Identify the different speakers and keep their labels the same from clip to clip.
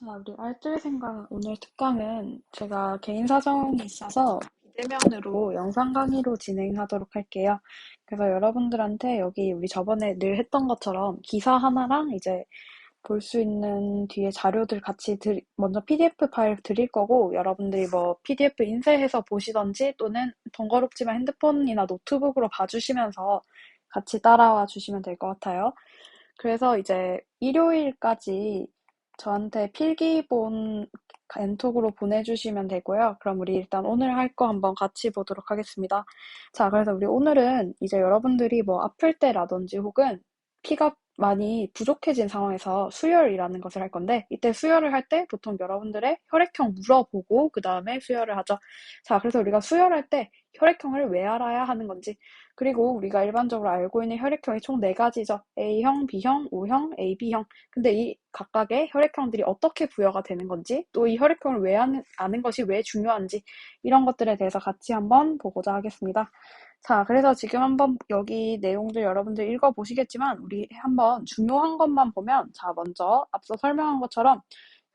Speaker 1: 자, 우리 알뜰 생각 오늘 특강은 제가 개인 사정이 있어서 비대면으로 영상 강의로 진행하도록 할게요. 그래서 여러분들한테 여기 우리 저번에 늘 했던 것처럼 기사 하나랑 이제 볼 수 있는 뒤에 자료들 같이 먼저 PDF 파일 드릴 거고, 여러분들이 뭐 PDF 인쇄해서 보시던지 또는 번거롭지만 핸드폰이나 노트북으로 봐주시면서 같이 따라와 주시면 될 것 같아요. 그래서 이제 일요일까지 저한테 필기본 엔톡으로 보내주시면 되고요. 그럼 우리 일단 오늘 할 거 한번 같이 보도록 하겠습니다. 자, 그래서 우리 오늘은 이제 여러분들이 뭐 아플 때라든지 혹은 피가 많이 부족해진 상황에서 수혈이라는 것을 할 건데, 이때 수혈을 할 때 보통 여러분들의 혈액형 물어보고 그 다음에 수혈을 하죠. 자, 그래서 우리가 수혈할 때 혈액형을 왜 알아야 하는 건지, 그리고 우리가 일반적으로 알고 있는 혈액형이 총 4가지죠. A형, B형, O형, AB형. 근데 이 각각의 혈액형들이 어떻게 부여가 되는 건지, 또 이 혈액형을 왜 아는 것이 왜 중요한지, 이런 것들에 대해서 같이 한번 보고자 하겠습니다. 자, 그래서 지금 한번 여기 내용들 여러분들 읽어보시겠지만, 우리 한번 중요한 것만 보면, 자, 먼저 앞서 설명한 것처럼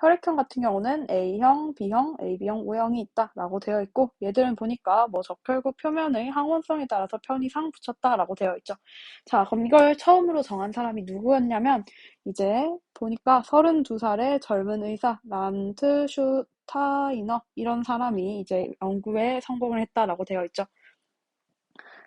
Speaker 1: 혈액형 같은 경우는 A형, B형, AB형, O형이 있다라고 되어 있고, 얘들은 보니까 뭐 적혈구 표면의 항원성에 따라서 편의상 붙였다라고 되어 있죠. 자, 그럼 이걸 처음으로 정한 사람이 누구였냐면, 이제 보니까 32살의 젊은 의사 란트 슈타이너, 이런 사람이 이제 연구에 성공을 했다라고 되어 있죠.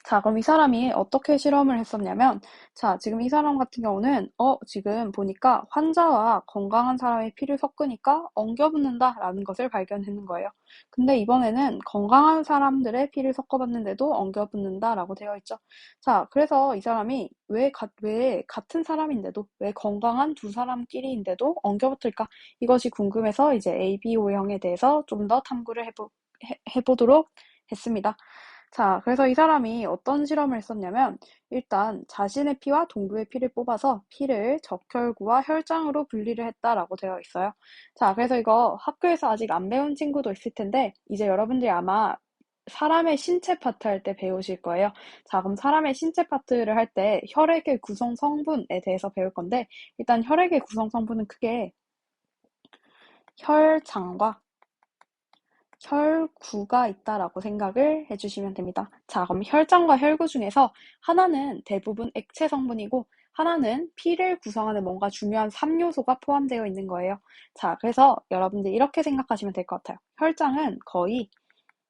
Speaker 1: 자, 그럼 이 사람이 어떻게 실험을 했었냐면, 자, 지금 이 사람 같은 경우는, 지금 보니까 환자와 건강한 사람의 피를 섞으니까 엉겨붙는다라는 것을 발견했는 거예요. 근데 이번에는 건강한 사람들의 피를 섞어봤는데도 엉겨붙는다라고 되어 있죠. 자, 그래서 이 사람이 왜 같은 사람인데도, 왜 건강한 두 사람끼리인데도 엉겨붙을까? 이것이 궁금해서 이제 ABO형에 대해서 좀 더 탐구를 해보도록 했습니다. 자, 그래서 이 사람이 어떤 실험을 했었냐면, 일단 자신의 피와 동료의 피를 뽑아서 피를 적혈구와 혈장으로 분리를 했다라고 되어 있어요. 자, 그래서 이거 학교에서 아직 안 배운 친구도 있을 텐데, 이제 여러분들이 아마 사람의 신체 파트 할 때 배우실 거예요. 자, 그럼 사람의 신체 파트를 할 때 혈액의 구성 성분에 대해서 배울 건데, 일단 혈액의 구성 성분은 크게 혈장과 혈구가 있다라고 생각을 해주시면 됩니다. 자, 그럼 혈장과 혈구 중에서 하나는 대부분 액체 성분이고 하나는 피를 구성하는 뭔가 중요한 3요소가 포함되어 있는 거예요. 자, 그래서 여러분들 이렇게 생각하시면 될 것 같아요. 혈장은 거의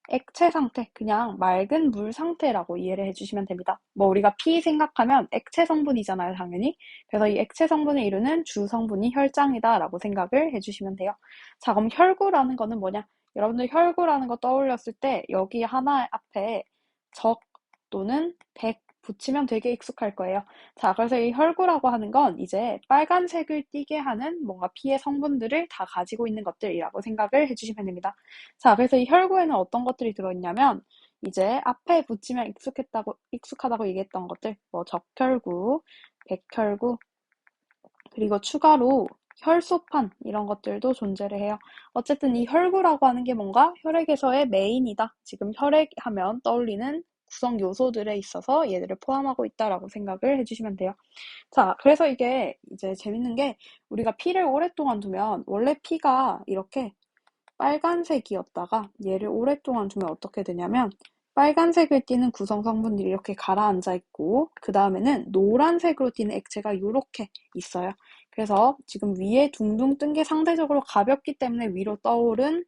Speaker 1: 액체 상태, 그냥 맑은 물 상태라고 이해를 해주시면 됩니다. 뭐 우리가 피 생각하면 액체 성분이잖아요, 당연히. 그래서 이 액체 성분을 이루는 주 성분이 혈장이다라고 생각을 해주시면 돼요. 자, 그럼 혈구라는 거는 뭐냐? 여러분들 혈구라는 거 떠올렸을 때 여기 하나 앞에 적 또는 백 붙이면 되게 익숙할 거예요. 자, 그래서 이 혈구라고 하는 건 이제 빨간색을 띠게 하는 뭔가 피의 성분들을 다 가지고 있는 것들이라고 생각을 해주시면 됩니다. 자, 그래서 이 혈구에는 어떤 것들이 들어있냐면, 이제 앞에 붙이면 익숙하다고 얘기했던 것들, 뭐 적혈구, 백혈구, 그리고 추가로 혈소판, 이런 것들도 존재를 해요. 어쨌든 이 혈구라고 하는 게 뭔가 혈액에서의 메인이다. 지금 혈액 하면 떠올리는 구성 요소들에 있어서 얘들을 포함하고 있다라고 생각을 해주시면 돼요. 자, 그래서 이게 이제 재밌는 게, 우리가 피를 오랫동안 두면 원래 피가 이렇게 빨간색이었다가 얘를 오랫동안 두면 어떻게 되냐면, 빨간색을 띠는 구성 성분들이 이렇게 가라앉아 있고, 그 다음에는 노란색으로 띠는 액체가 이렇게 있어요. 그래서 지금 위에 둥둥 뜬 게 상대적으로 가볍기 때문에 위로 떠오른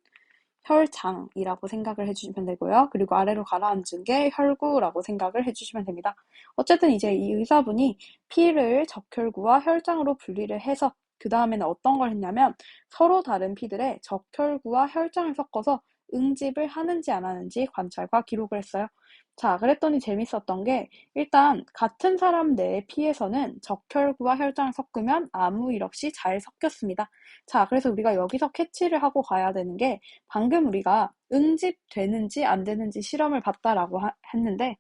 Speaker 1: 혈장이라고 생각을 해주시면 되고요. 그리고 아래로 가라앉은 게 혈구라고 생각을 해주시면 됩니다. 어쨌든 이제 이 의사분이 피를 적혈구와 혈장으로 분리를 해서 그 다음에는 어떤 걸 했냐면, 서로 다른 피들의 적혈구와 혈장을 섞어서 응집을 하는지 안 하는지 관찰과 기록을 했어요. 자, 그랬더니 재밌었던 게, 일단 같은 사람 내의 피에서는 적혈구와 혈장을 섞으면 아무 일 없이 잘 섞였습니다. 자, 그래서 우리가 여기서 캐치를 하고 가야 되는 게, 방금 우리가 응집되는지 안 되는지 실험을 봤다라고 했는데,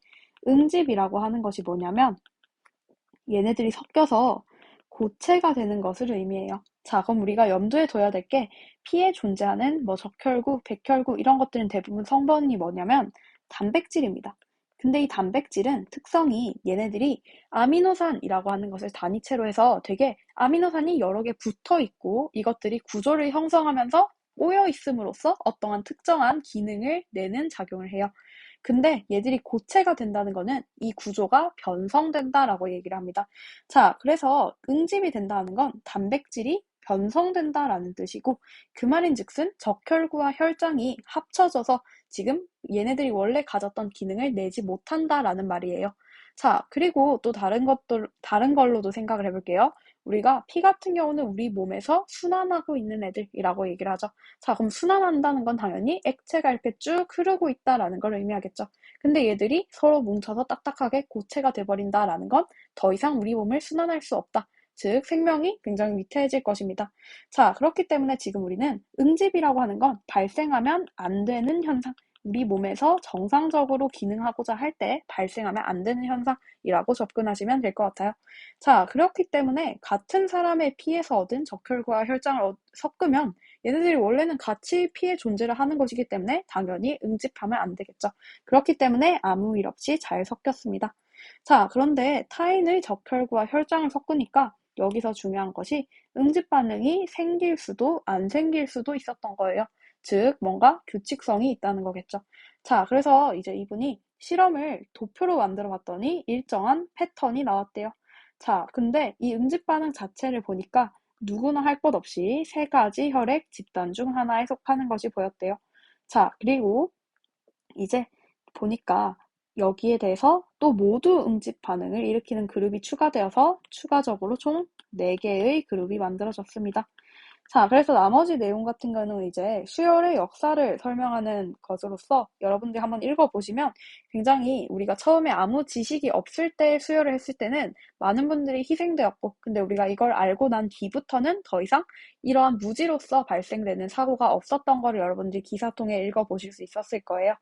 Speaker 1: 응집이라고 하는 것이 뭐냐면 얘네들이 섞여서 고체가 되는 것을 의미해요. 자, 그럼 우리가 염두에 둬야 될 게, 피에 존재하는 뭐 적혈구, 백혈구 이런 것들은 대부분 성분이 뭐냐면 단백질입니다. 근데 이 단백질은 특성이 얘네들이 아미노산이라고 하는 것을 단위체로 해서 되게 아미노산이 여러 개 붙어 있고 이것들이 구조를 형성하면서 꼬여 있음으로써 어떠한 특정한 기능을 내는 작용을 해요. 근데 얘들이 고체가 된다는 거는 이 구조가 변성된다라고 얘기를 합니다. 자, 그래서 응집이 된다는 건 단백질이 변성된다라는 뜻이고 그 말인즉슨 적혈구와 혈장이 합쳐져서 지금 얘네들이 원래 가졌던 기능을 내지 못한다라는 말이에요. 자, 그리고 또 다른 걸로도 생각을 해볼게요. 우리가 피 같은 경우는 우리 몸에서 순환하고 있는 애들이라고 얘기를 하죠. 자, 그럼 순환한다는 건 당연히 액체가 이렇게 쭉 흐르고 있다라는 걸 의미하겠죠. 근데 얘들이 서로 뭉쳐서 딱딱하게 고체가 돼버린다라는 건 더 이상 우리 몸을 순환할 수 없다. 즉, 생명이 굉장히 위태해질 것입니다. 자, 그렇기 때문에 지금 우리는 응집이라고 하는 건 발생하면 안 되는 현상, 우리 몸에서 정상적으로 기능하고자 할 때 발생하면 안 되는 현상이라고 접근하시면 될 것 같아요. 자, 그렇기 때문에 같은 사람의 피에서 얻은 적혈구와 혈장을 섞으면 얘네들이 원래는 같이 피에 존재를 하는 것이기 때문에 당연히 응집하면 안 되겠죠. 그렇기 때문에 아무 일 없이 잘 섞였습니다. 자, 그런데 타인의 적혈구와 혈장을 섞으니까 여기서 중요한 것이 응집 반응이 생길 수도 안 생길 수도 있었던 거예요. 즉, 뭔가 규칙성이 있다는 거겠죠. 자, 그래서 이제 이분이 실험을 도표로 만들어 봤더니 일정한 패턴이 나왔대요. 자, 근데 이 응집 반응 자체를 보니까 누구나 할 것 없이 세 가지 혈액 집단 중 하나에 속하는 것이 보였대요. 자, 그리고 이제 보니까 여기에 대해서 또 모두 응집 반응을 일으키는 그룹이 추가되어서 추가적으로 총 4개의 그룹이 만들어졌습니다. 자, 그래서 나머지 내용 같은 경우는 이제 수혈의 역사를 설명하는 것으로서 여러분들이 한번 읽어보시면 굉장히 우리가 처음에 아무 지식이 없을 때 수혈을 했을 때는 많은 분들이 희생되었고, 근데 우리가 이걸 알고 난 뒤부터는 더 이상 이러한 무지로서 발생되는 사고가 없었던 거를 여러분들이 기사 통해 읽어보실 수 있었을 거예요.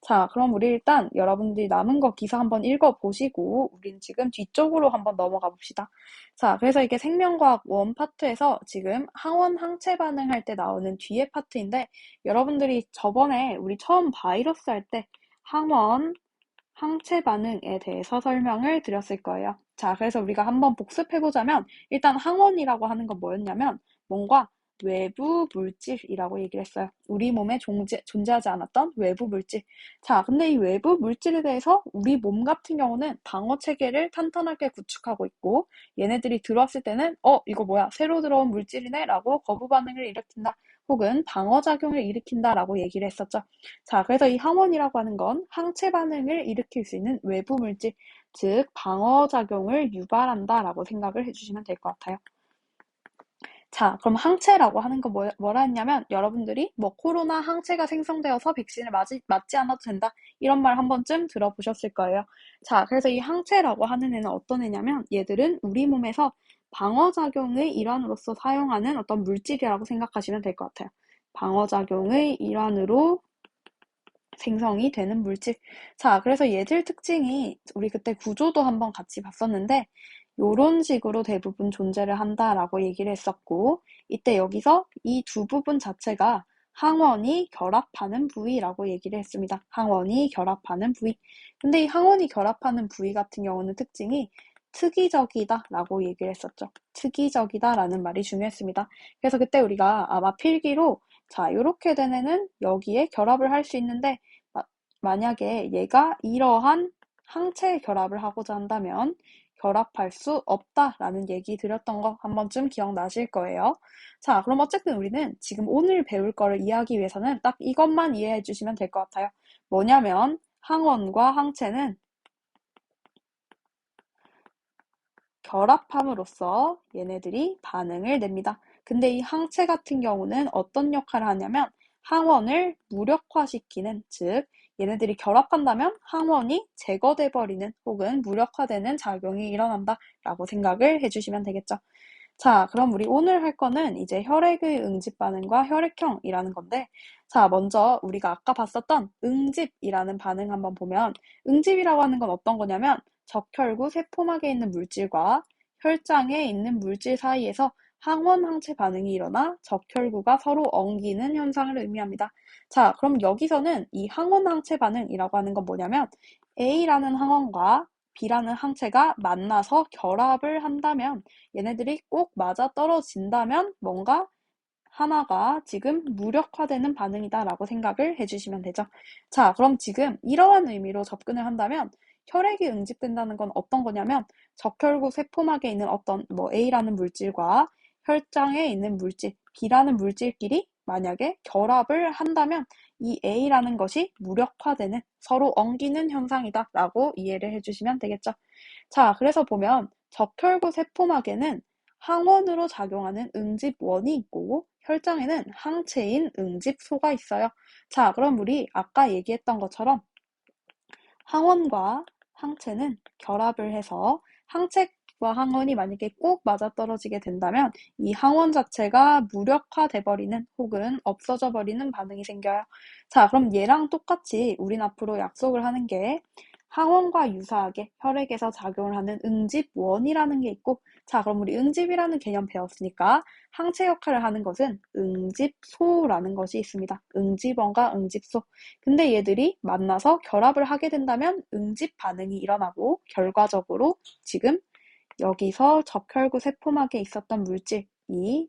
Speaker 1: 자, 그럼 우리 일단 여러분들이 남은 거 기사 한번 읽어보시고 우린 지금 뒤쪽으로 한번 넘어가 봅시다. 자, 그래서 이게 생명과학 원 파트에서 지금 항원 항체 반응할 때 나오는 뒤에 파트인데 여러분들이 저번에 우리 처음 바이러스 할 때 항원 항체 반응에 대해서 설명을 드렸을 거예요. 자, 그래서 우리가 한번 복습해보자면 일단 항원이라고 하는 건 뭐였냐면 뭔가 외부 물질이라고 얘기를 했어요. 우리 몸에 존재하지 않았던 외부 물질. 자, 근데 이 외부 물질에 대해서 우리 몸 같은 경우는 방어 체계를 탄탄하게 구축하고 있고 얘네들이 들어왔을 때는 이거 뭐야? 새로 들어온 물질이네? 라고 거부 반응을 일으킨다. 혹은 방어작용을 일으킨다라고 얘기를 했었죠. 자, 그래서 이 항원이라고 하는 건 항체 반응을 일으킬 수 있는 외부 물질, 즉 방어작용을 유발한다라고 생각을 해주시면 될 것 같아요. 자, 그럼 항체라고 하는 거 뭐라 했냐면 여러분들이 뭐 코로나 항체가 생성되어서 백신을 맞지 않아도 된다 이런 말 한 번쯤 들어보셨을 거예요. 자, 그래서 이 항체라고 하는 애는 어떤 애냐면 얘들은 우리 몸에서 방어작용의 일환으로서 사용하는 어떤 물질이라고 생각하시면 될 것 같아요. 방어작용의 일환으로 생성이 되는 물질. 자, 그래서 얘들 특징이 우리 그때 구조도 한번 같이 봤었는데 요런 식으로 대부분 존재를 한다라고 얘기를 했었고 이때 여기서 이 두 부분 자체가 항원이 결합하는 부위라고 얘기를 했습니다. 항원이 결합하는 부위. 근데 이 항원이 결합하는 부위 같은 경우는 특징이 특이적이다라고 얘기를 했었죠. 특이적이다라는 말이 중요했습니다. 그래서 그때 우리가 아마 필기로 자, 요렇게 된 애는 여기에 결합을 할 수 있는데 만약에 얘가 이러한 항체 결합을 하고자 한다면 결합할 수 없다라는 얘기 드렸던 거 한 번쯤 기억나실 거예요. 자, 그럼 어쨌든 우리는 지금 오늘 배울 거를 이해하기 위해서는 딱 이것만 이해해 주시면 될 것 같아요. 뭐냐면 항원과 항체는 결합함으로써 얘네들이 반응을 냅니다. 근데 이 항체 같은 경우는 어떤 역할을 하냐면 항원을 무력화시키는, 즉 얘네들이 결합한다면 항원이 제거돼 버리는 혹은 무력화되는 작용이 일어난다 라고 생각을 해주시면 되겠죠. 자, 그럼 우리 오늘 할 거는 이제 혈액의 응집 반응과 혈액형이라는 건데 자, 먼저 우리가 아까 봤었던 응집이라는 반응 한번 보면 응집이라고 하는 건 어떤 거냐면 적혈구 세포막에 있는 물질과 혈장에 있는 물질 사이에서 항원 항체 반응이 일어나 적혈구가 서로 엉기는 현상을 의미합니다. 자, 그럼 여기서는 이 항원 항체 반응이라고 하는 건 뭐냐면 A라는 항원과 B라는 항체가 만나서 결합을 한다면 얘네들이 꼭 맞아떨어진다면 뭔가 하나가 지금 무력화되는 반응이다라고 생각을 해주시면 되죠. 자, 그럼 지금 이러한 의미로 접근을 한다면 혈액이 응집된다는 건 어떤 거냐면 적혈구 세포막에 있는 어떤 A라는 물질과 혈장에 있는 물질, B라는 물질끼리 만약에 결합을 한다면 이 A라는 것이 무력화되는 서로 엉기는 현상이다라고 이해를 해주시면 되겠죠. 자, 그래서 보면 적혈구 세포막에는 항원으로 작용하는 응집원이 있고 혈장에는 항체인 응집소가 있어요. 자, 그럼 우리 아까 얘기했던 것처럼 항원과 항체는 결합을 해서 항체와 항원이 만약에 꼭 맞아떨어지게 된다면 이 항원 자체가 무력화돼 버리는 혹은 없어져 버리는 반응이 생겨요. 자, 그럼 얘랑 똑같이 우린 앞으로 약속을 하는 게 항원과 유사하게 혈액에서 작용을 하는 응집원이라는 게 있고, 자, 그럼 우리 응집이라는 개념 배웠으니까 항체 역할을 하는 것은 응집소라는 것이 있습니다. 응집원과 응집소. 근데 얘들이 만나서 결합을 하게 된다면 응집 반응이 일어나고 결과적으로 지금 여기서 적혈구 세포막에 있었던 물질이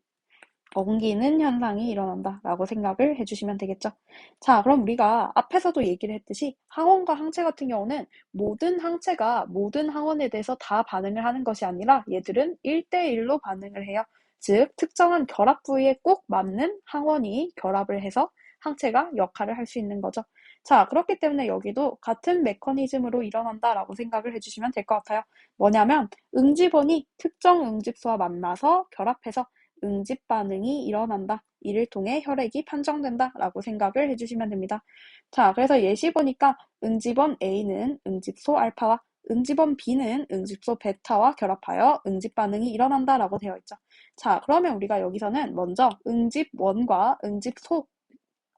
Speaker 1: 엉기는 현상이 일어난다라고 생각을 해주시면 되겠죠. 자, 그럼 우리가 앞에서도 얘기를 했듯이 항원과 항체 같은 경우는 모든 항체가 모든 항원에 대해서 다 반응을 하는 것이 아니라 얘들은 1대1로 반응을 해요. 즉, 특정한 결합 부위에 꼭 맞는 항원이 결합을 해서 항체가 역할을 할 수 있는 거죠. 자, 그렇기 때문에 여기도 같은 메커니즘으로 일어난다라고 생각을 해주시면 될 것 같아요. 뭐냐면 응집원이 특정 응집소와 만나서 결합해서 응집 반응이 일어난다. 이를 통해 혈액이 판정된다. 라고 생각을 해주시면 됩니다. 자, 그래서 예시 보니까 응집원 A는 응집소 알파와 응집원 B는 응집소 베타와 결합하여 응집 반응이 일어난다. 라고 되어 있죠. 자, 그러면 우리가 여기서는 먼저 응집원과 응집소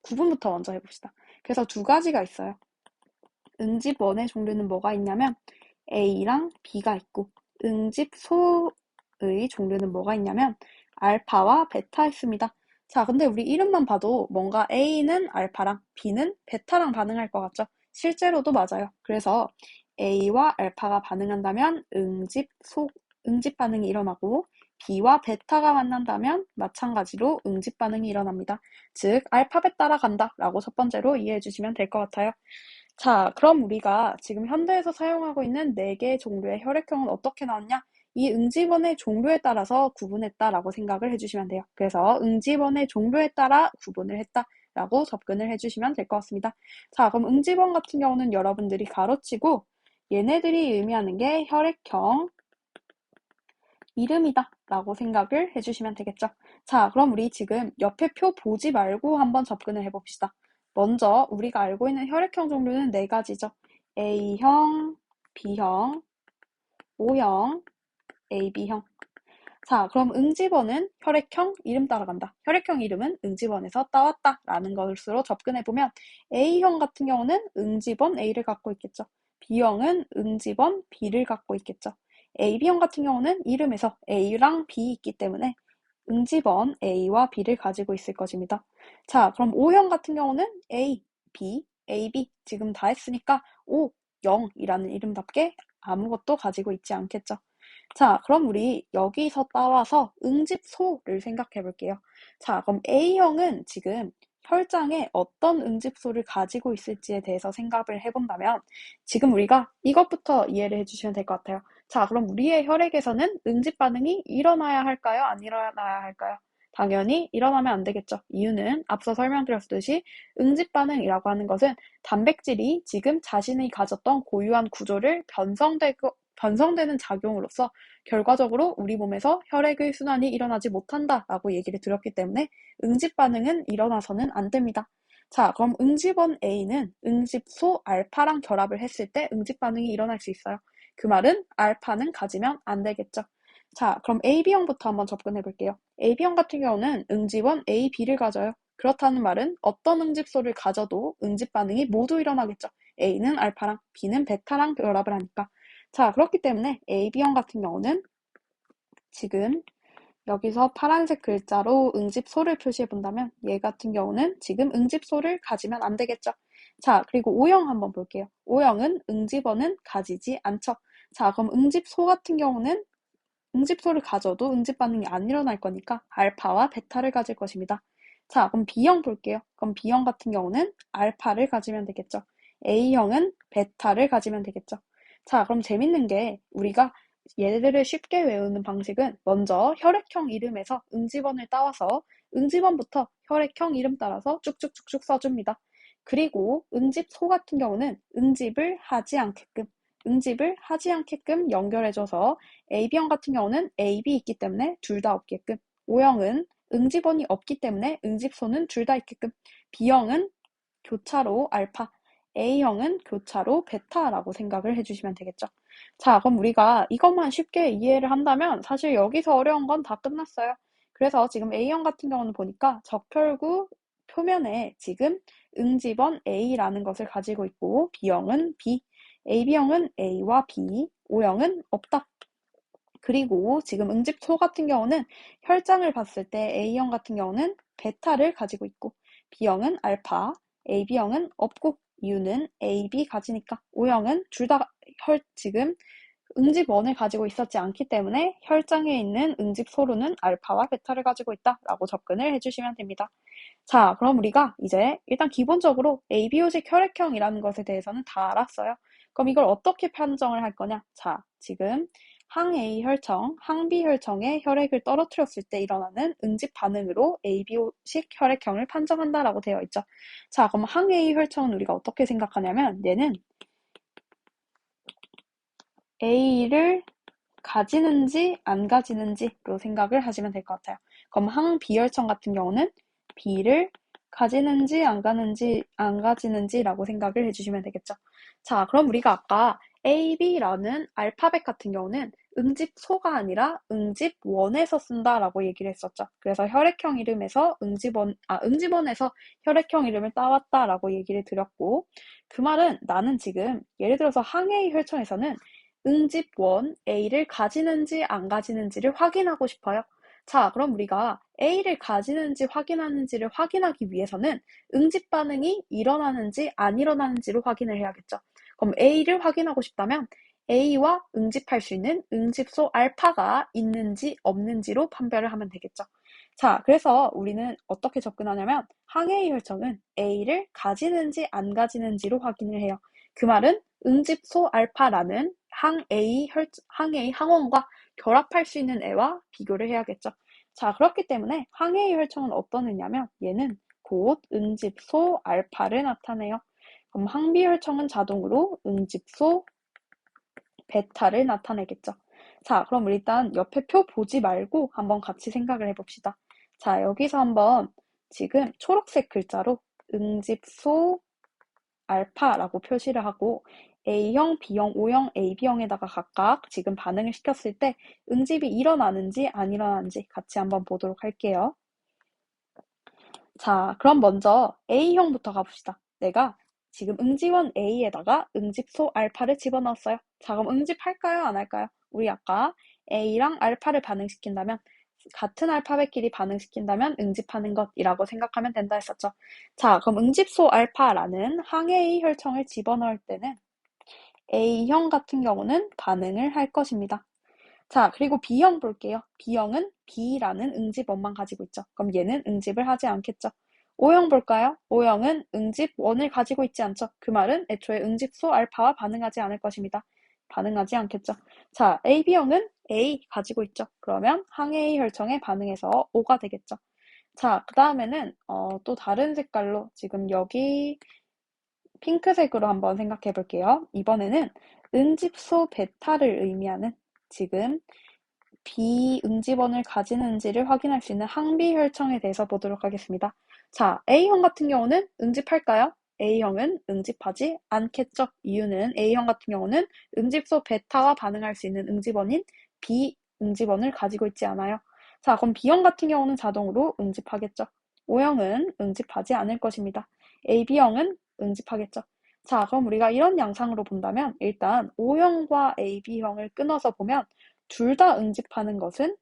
Speaker 1: 구분부터 먼저 해봅시다. 그래서 두 가지가 있어요. 응집원의 종류는 뭐가 있냐면 A랑 B가 있고 응집소의 종류는 뭐가 있냐면 알파와 베타 있습니다. 자, 근데 우리 이름만 봐도 뭔가 A는 알파랑 B는 베타랑 반응할 것 같죠? 실제로도 맞아요. 그래서 A와 알파가 반응한다면 응집 반응이 일어나고 B와 베타가 만난다면 마찬가지로 응집 반응이 일어납니다. 즉, 알파벳 따라간다 라고 첫 번째로 이해해 주시면 될 것 같아요. 자, 그럼 우리가 지금 현대에서 사용하고 있는 4개의 종류의 혈액형은 어떻게 나왔냐? 이 응집원의 종류에 따라서 구분했다라고 생각을 해주시면 돼요. 그래서 응집원의 종류에 따라 구분을 했다라고 접근을 해주시면 될 것 같습니다. 자, 그럼 응집원 같은 경우는 여러분들이 가로치고 얘네들이 의미하는 게 혈액형 이름이다 라고 생각을 해주시면 되겠죠. 자, 그럼 우리 지금 옆에 표 보지 말고 한번 접근을 해봅시다. 먼저 우리가 알고 있는 혈액형 종류는 4가지죠. A형, B형, O형, AB형. 자, 그럼 응집원은 혈액형 이름 따라간다. 혈액형 이름은 응집원에서 따왔다 라는 것으로 접근해보면 A형 같은 경우는 응집원 A를 갖고 있겠죠. B형은 응집원 B를 갖고 있겠죠. AB형 같은 경우는 이름에서 A랑 B 있기 때문에 응집원 A와 B를 가지고 있을 것입니다. 자, 그럼 O형 같은 경우는 A, B, AB 지금 다 했으니까 O, 0이라는 이름답게 아무것도 가지고 있지 않겠죠. 자, 그럼 우리 여기서 따와서 응집소를 생각해 볼게요. 자, 그럼 A형은 지금 혈장에 어떤 응집소를 가지고 있을지에 대해서 생각을 해본다면 지금 우리가 이것부터 이해를 해주시면 될 것 같아요. 자, 그럼 우리의 혈액에서는 응집 반응이 일어나야 할까요? 안 일어나야 할까요? 당연히 일어나면 안 되겠죠. 이유는 앞서 설명드렸듯이 응집 반응이라고 하는 것은 단백질이 지금 자신이 가졌던 고유한 구조를 변성되는 작용으로서 결과적으로 우리 몸에서 혈액의 순환이 일어나지 못한다라고 얘기를 드렸기 때문에 응집 반응은 일어나서는 안 됩니다. 자, 그럼 응집원 A는 응집소 알파랑 결합을 했을 때 응집 반응이 일어날 수 있어요. 그 말은 알파는 가지면 안 되겠죠. 자, 그럼 AB형부터 한번 접근해 볼게요. AB형 같은 경우는 응집원 A, B를 가져요. 그렇다는 말은 어떤 응집소를 가져도 응집 반응이 모두 일어나겠죠. A는 알파랑 B는 베타랑 결합을 하니까. 자, 그렇기 때문에 AB형 같은 경우는 지금 여기서 파란색 글자로 응집소를 표시해 본다면 얘 같은 경우는 지금 응집소를 가지면 안 되겠죠. 자, 그리고 O형 한번 볼게요. O형은 응집어는 가지지 않죠. 자, 그럼 응집소 같은 경우는 응집소를 가져도 응집 반응이 안 일어날 거니까 알파와 베타를 가질 것입니다. 자, 그럼 B형 볼게요. 그럼 B형 같은 경우는 알파를 가지면 되겠죠. A형은 베타를 가지면 되겠죠. 자, 그럼 재밌는 게 우리가 얘들을 쉽게 외우는 방식은 먼저 혈액형 이름에서 응집원을 따와서 응집원부터 혈액형 이름 따라서 쭉쭉쭉쭉 써줍니다. 그리고 응집소 같은 경우는 응집을 하지 않게끔 연결해줘서 AB형 같은 경우는 AB 있기 때문에 둘 다 없게끔, O형은 응집원이 없기 때문에 응집소는 둘 다 있게끔, B형은 교차로 알파, A형은 교차로 베타라고 생각을 해주시면 되겠죠. 자, 그럼 우리가 이것만 쉽게 이해를 한다면 사실 여기서 어려운 건 다 끝났어요. 그래서 지금 A형 같은 경우는 보니까 적혈구 표면에 지금 응집원 A라는 것을 가지고 있고 B형은 B, AB형은 A와 B, O형은 없다. 그리고 지금 응집소 같은 경우는 혈장을 봤을 때 A형 같은 경우는 베타를 가지고 있고 B형은 알파, AB형은 없고 이유는 AB 가지니까 O형은 둘 다 지금 응집원을 가지고 있었지 않기 때문에 혈장에 있는 응집소로는 알파와 베타를 가지고 있다라고 접근을 해주시면 됩니다. 자, 그럼 우리가 이제 일단 기본적으로 ABO식 혈액형이라는 것에 대해서는 다 알았어요. 그럼 이걸 어떻게 판정을 할 거냐? 자, 지금 항A 혈청, 항B 혈청에 혈액을 떨어뜨렸을 때 일어나는 응집 반응으로 ABO식 혈액형을 판정한다라고 되어 있죠. 자, 그럼 항A 혈청은 우리가 어떻게 생각하냐면 얘는 A를 가지는지 안 가지는지로 생각을 하시면 될 것 같아요. 그럼 항B 혈청 같은 경우는 B를 가지는지 안 가지는지라고 생각을 해주시면 되겠죠. 자, 그럼 우리가 아까 AB라는 알파벳 같은 경우는 응집소가 아니라 응집원에서 쓴다라고 얘기를 했었죠. 그래서 혈액형 이름에서 응집원에서 혈액형 이름을 따왔다라고 얘기를 드렸고, 그 말은 나는 지금 예를 들어서 항A 혈청에서는 응집원 A를 가지는지 안 가지는지를 확인하고 싶어요. 자, 그럼 우리가 A를 가지는지 확인하는지를 확인하기 위해서는 응집 반응이 일어나는지 안 일어나는지를 확인을 해야겠죠. 그럼 A를 확인하고 싶다면 A와 응집할 수 있는 응집소 알파가 있는지 없는지로 판별을 하면 되겠죠. 자, 그래서 우리는 어떻게 접근하냐면 항A 혈청은 A를 가지는지 안 가지는지로 확인을 해요. 그 말은 응집소 알파라는 항A 항원과 결합할 수 있는 애와 비교를 해야겠죠. 자, 그렇기 때문에 항A 혈청은 어떤 애냐면 얘는 곧 응집소 알파를 나타내요. 그럼 항B 혈청은 자동으로 응집소 베타를 나타내겠죠. 자, 그럼 일단 옆에 표 보지 말고 한번 같이 생각을 해봅시다. 자, 여기서 한번 지금 초록색 글자로 응집소 알파라고 표시를 하고 A형, B형, O형, AB형에다가 각각 지금 반응을 시켰을 때 응집이 일어나는지 안 일어나는지 같이 한번 보도록 할게요. 자, 그럼 먼저 A형부터 가봅시다. 내가 지금 응집원 A에다가 응집소 알파를 집어넣었어요. 자, 그럼 응집할까요? 안 할까요? 우리 아까 A랑 알파를 반응시킨다면 같은 알파벳끼리 반응시킨다면 응집하는 것이라고 생각하면 된다 했었죠. 자, 그럼 응집소 알파라는 항A 혈청을 집어넣을 때는 A형 같은 경우는 반응을 할 것입니다. 자, 그리고 B형 볼게요. B형은 B라는 응집원만 가지고 있죠. 그럼 얘는 응집을 하지 않겠죠. O형 볼까요? O형은 응집원을 가지고 있지 않죠. 그 말은 애초에 응집소 알파와 반응하지 않을 것입니다. 반응하지 않겠죠. 자, AB형은 A 가지고 있죠. 그러면 항A 혈청에 반응해서 O가 되겠죠. 자, 그 다음에는 또 다른 색깔로 지금 여기 핑크색으로 한번 생각해 볼게요. 이번에는 응집소 베타를 의미하는 지금 비응집원을 가지는지를 확인할 수 있는 항비 혈청에 대해서 보도록 하겠습니다. 자, A형 같은 경우는 응집할까요? A형은 응집하지 않겠죠. 이유는 A형 같은 경우는 응집소 베타와 반응할 수 있는 응집원인 비응집원을 가지고 있지 않아요. 자, 그럼 B형 같은 경우는 자동으로 응집하겠죠. O형은 응집하지 않을 것입니다. AB형은 응집하겠죠. 자, 그럼 우리가 이런 양상으로 본다면 일단 O형과 AB형을 끊어서 보면 둘 다 응집하는 것은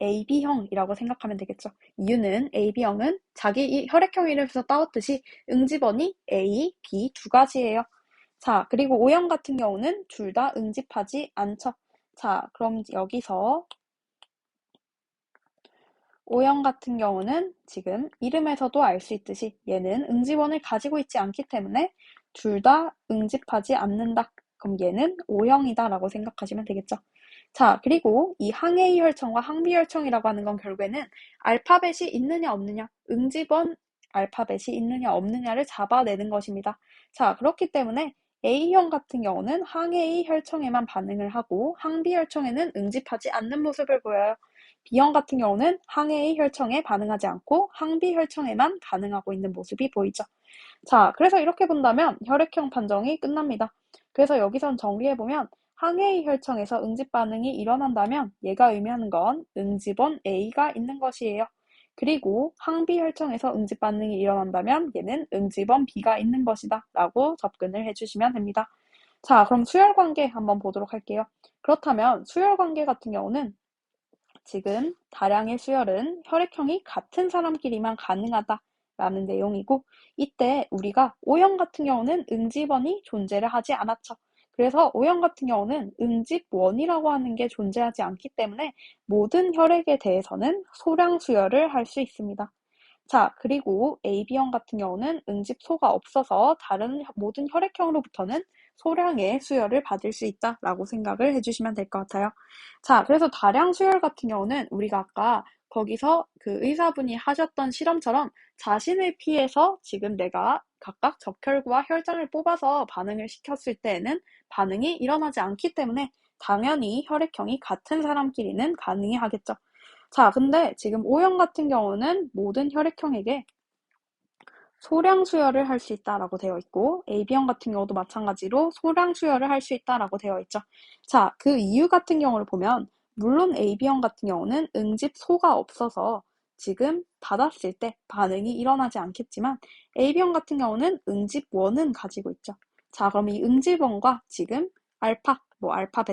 Speaker 1: AB형이라고 생각하면 되겠죠. 이유는 AB형은 자기 혈액형 이름에서 따왔듯이 응집원이 A, B 두 가지예요. 자, 그리고 O형 같은 경우는 둘 다 응집하지 않죠. 자, 그럼 여기서 O형 같은 경우는 지금 이름에서도 알 수 있듯이 얘는 응집원을 가지고 있지 않기 때문에 둘 다 응집하지 않는다. 그럼 얘는 O형이다 라고 생각하시면 되겠죠. 자, 그리고 이 항A 혈청과 항B 혈청이라고 하는 건 결국에는 알파벳이 있느냐 없느냐, 응집원 알파벳이 있느냐 없느냐를 잡아내는 것입니다. 자, 그렇기 때문에 A형 같은 경우는 항A 혈청에만 반응을 하고 항B 혈청에는 응집하지 않는 모습을 보여요. B형 같은 경우는 항A 혈청에 반응하지 않고 항B 혈청에만 반응하고 있는 모습이 보이죠. 자, 그래서 이렇게 본다면 혈액형 판정이 끝납니다. 그래서 여기선 정리해보면 항A 혈청에서 응집 반응이 일어난다면 얘가 의미하는 건 응집원 A가 있는 것이에요. 그리고 항B 혈청에서 응집 반응이 일어난다면 얘는 응집원 B가 있는 것이다 라고 접근을 해주시면 됩니다. 자, 그럼 수열관계 한번 보도록 할게요. 그렇다면 수열관계 같은 경우는 지금 다량의 수열은 혈액형이 같은 사람끼리만 가능하다라는 내용이고, 이때 우리가 O형 같은 경우는 응집원이 존재를 하지 않았죠. 그래서 O형 같은 경우는 응집원이라고 하는 게 존재하지 않기 때문에 모든 혈액에 대해서는 소량 수열을 할 수 있습니다. 자, 그리고 AB형 같은 경우는 응집소가 없어서 다른 모든 혈액형으로부터는 소량의 수혈을 받을 수 있다라고 생각을 해주시면 될 것 같아요. 자, 그래서 다량 수혈 같은 경우는 우리가 아까 거기서 그 의사분이 하셨던 실험처럼 자신의 피에서 지금 내가 각각 적혈구와 혈장을 뽑아서 반응을 시켰을 때에는 반응이 일어나지 않기 때문에 당연히 혈액형이 같은 사람끼리는 가능히 하겠죠. 자, 근데 지금 O형 같은 경우는 모든 혈액형에게 소량 수혈을 할 수 있다라고 되어 있고, AB형 같은 경우도 마찬가지로 소량 수혈을 할 수 있다라고 되어 있죠. 자, 그 이유 같은 경우를 보면 물론 AB형 같은 경우는 응집소가 없어서 지금 받았을 때 반응이 일어나지 않겠지만 AB형 같은 경우는 응집원은 가지고 있죠. 자, 그럼 이 응집원과 지금 알파, 알파,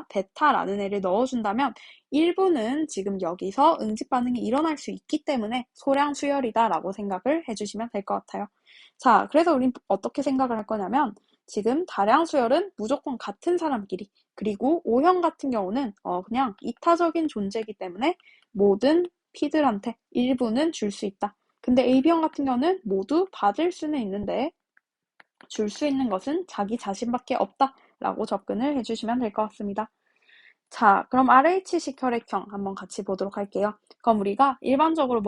Speaker 1: 베타라는 애를 넣어준다면 일부는 지금 여기서 응집 반응이 일어날 수 있기 때문에 소량 수혈이다라고 생각을 해주시면 될 것 같아요. 자, 그래서 우린 어떻게 생각을 할 거냐면 지금 다량 수혈은 무조건 같은 사람끼리, 그리고 O형 같은 경우는 그냥 이타적인 존재이기 때문에 모든 피들한테 일부는 줄 수 있다. 근데 AB형 같은 경우는 모두 받을 수는 있는데 줄 수 있는 것은 자기 자신밖에 없다라고 접근을 해주시면 될 것 같습니다. 자, 그럼 RH식 혈액형 한번 같이 보도록 할게요. 그럼 우리가 일반적으로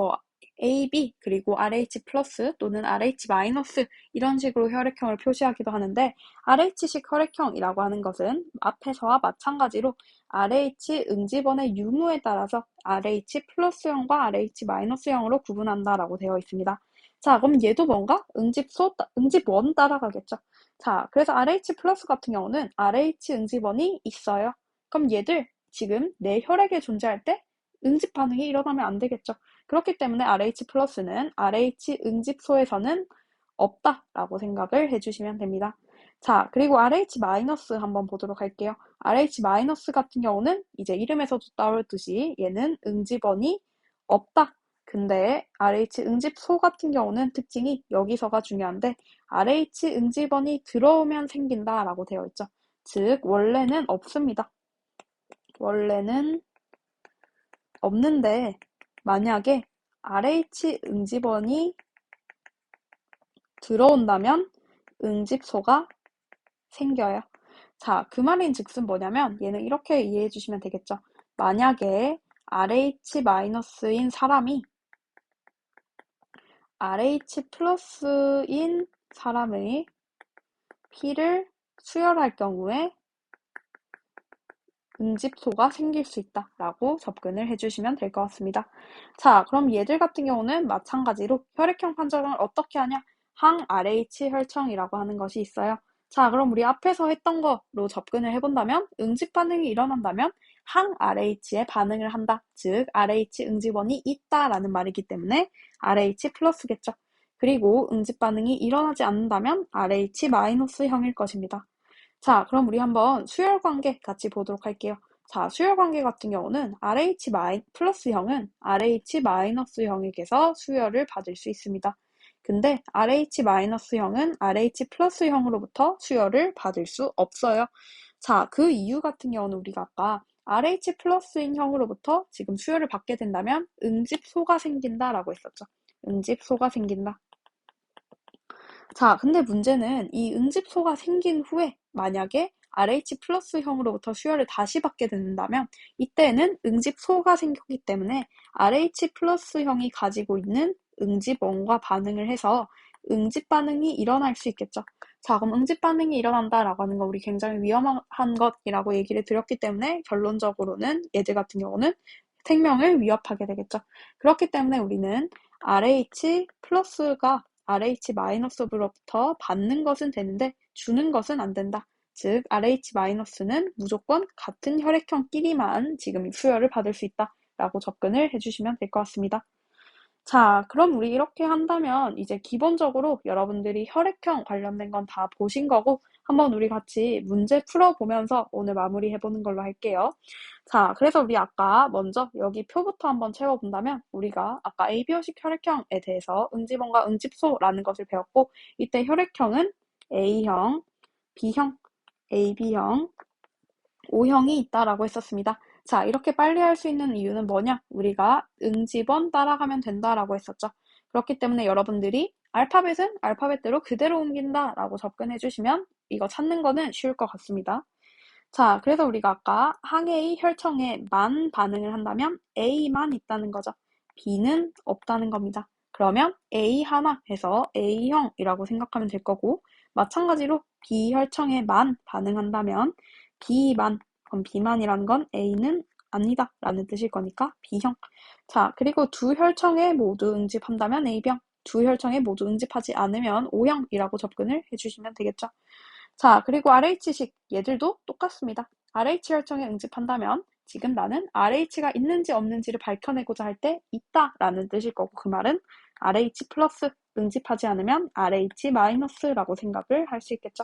Speaker 1: AB 그리고 RH 플러스 또는 RH 마이너스 이런 식으로 혈액형을 표시하기도 하는데 RH식 혈액형이라고 하는 것은 앞에서와 마찬가지로 RH 응집원의 유무에 따라서 RH 플러스형과 RH 마이너스형으로 구분한다라고 되어 있습니다. 자, 그럼 얘도 뭔가 응집원 따라가겠죠. 자, 그래서 RH 플러스 같은 경우는 RH 응집원이 있어요. 그럼 얘들 지금 내 혈액에 존재할 때 응집 반응이 일어나면 안 되겠죠. 그렇기 때문에 RH 플러스는 RH 응집소에서는 없다라고 생각을 해주시면 됩니다. 자, 그리고 RH 마이너스 한번 보도록 할게요. RH 마이너스 같은 경우는 이제 이름에서도 따르듯이 얘는 응집원이 없다. 근데 RH 응집소 같은 경우는 특징이 여기서가 중요한데 RH 응집원이 들어오면 생긴다라고 되어 있죠. 즉 원래는 없습니다. 원래는 없는데 만약에 RH 응집원이 들어온다면 응집소가 생겨요. 자, 그 말인 즉슨 뭐냐면 얘는 이렇게 이해해 주시면 되겠죠. 만약에 RH-인 사람이 RH 플러스인 사람의 피를 수혈할 경우에 응집소가 생길 수 있다라고 접근을 해주시면 될 것 같습니다. 자, 그럼 얘들 같은 경우는 마찬가지로 혈액형 판정을 어떻게 하냐? 항RH 혈청이라고 하는 것이 있어요. 자, 그럼 우리 앞에서 했던 거로 접근을 해본다면 응집 반응이 일어난다면 항RH에 반응을 한다. 즉, RH 응집원이 있다라는 말이기 때문에 RH 플러스겠죠. 그리고 응집 반응이 일어나지 않는다면 RH 마이너스형일 것입니다. 자, 그럼 우리 한번 수열 관계 같이 보도록 할게요. 자, 수열 관계 같은 경우는 RH 플러스형은 RH 마이너스형에게서 수열을 받을 수 있습니다. 근데 RH 마이너스형은 RH 플러스형으로부터 수열을 받을 수 없어요. 자, 그 이유 같은 경우는 우리가 아까 RH 플러스인 형으로부터 지금 수열을 받게 된다면 응집소가 생긴다라고 했었죠. 응집소가 생긴다. 자, 근데 문제는 이 응집소가 생긴 후에 만약에 RH 플러스형으로부터 수열을 다시 받게 된다면 이때는 응집소가 생겼기 때문에 RH 플러스형이 가지고 있는 응집원과 반응을 해서 응집 반응이 일어날 수 있겠죠. 자, 그럼 응집 반응이 일어난다라고 하는 건 우리 굉장히 위험한 것이라고 얘기를 드렸기 때문에 결론적으로는 얘들 같은 경우는 생명을 위협하게 되겠죠. 그렇기 때문에 우리는 RH 플러스가 RH 마이너스로부터 받는 것은 되는데 주는 것은 안 된다. 즉 RH 마이너스는 무조건 같은 혈액형끼리만 지금 수혈을 받을 수 있다라고 접근을 해주시면 될 것 같습니다. 자, 그럼 우리 이렇게 한다면 이제 기본적으로 여러분들이 혈액형 관련된 건 다 보신 거고 한번 우리 같이 문제 풀어보면서 오늘 마무리해보는 걸로 할게요. 자, 그래서 우리 아까 먼저 여기 표부터 한번 채워본다면 우리가 아까 ABO식 혈액형에 대해서 응집원과 응집소라는 것을 배웠고 이때 혈액형은 A형, B형, AB형, O형이 있다라고 했었습니다. 자, 이렇게 빨리 할 수 있는 이유는 뭐냐? 우리가 응집원 따라가면 된다라고 했었죠. 그렇기 때문에 여러분들이 알파벳은 알파벳대로 그대로 옮긴다라고 접근해 주시면 이거 찾는 거는 쉬울 것 같습니다. 자, 그래서 우리가 아까 항A 혈청에만 반응을 한다면 A만 있다는 거죠. B는 없다는 겁니다. 그러면 A 하나 해서 A형이라고 생각하면 될 거고 마찬가지로 B 혈청에만 반응한다면 B만, 그럼 B만이라는 건 A는 아니다 라는 뜻일 거니까 B형. 자, 그리고 두 혈청에 모두 응집한다면 A병, 두 혈청에 모두 응집하지 않으면 O형이라고 접근을 해주시면 되겠죠. 자, 그리고 RH식 얘들도 똑같습니다. RH 혈청에 응집한다면 지금 나는 RH가 있는지 없는지를 밝혀내고자 할 때 있다라는 뜻일 거고 그 말은 RH 플러스 응집하지 않으면 RH 마이너스라고 생각을 할 수 있겠죠.